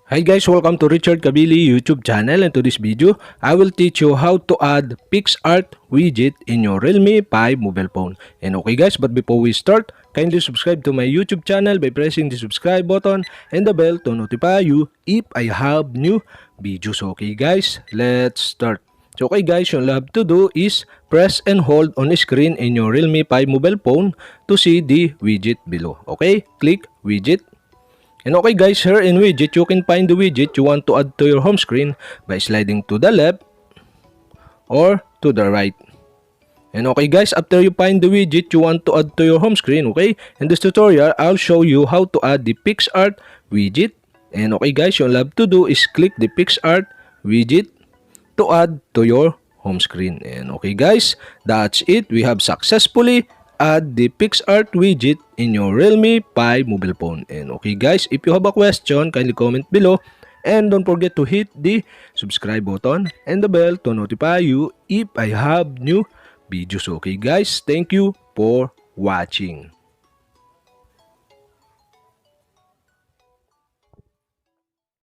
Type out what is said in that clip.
Hi guys, welcome to Richard Cabile YouTube channel, and to this video, I will teach you how to add Picsart Widget in your Realme 5 mobile phone. And okay guys, but before we start, kindly subscribe to my YouTube channel by pressing the subscribe button and the bell to notify you if I have new videos. Okay guys, let's start. So okay guys, yung you have to do is press and hold on the screen in your Realme 5 mobile phone to see the widget below. Okay, click widget. And okay guys, here in widget, you can find the widget you want to add to your home screen by sliding to the left or to the right. And okay guys, after you find the widget you want to add to your home screen, okay, in this tutorial, I'll show you how to add the Picsart widget. And okay guys, you'll have to do is click the Picsart widget to add to your home screen. And okay guys, that's it. We have successfully add the Picsart widget in your Realme 5 mobile phone. And okay guys, if you have a question, kindly comment below. And don't forget to hit the subscribe button and the bell to notify you if I have new videos. Okay guys, thank you for watching.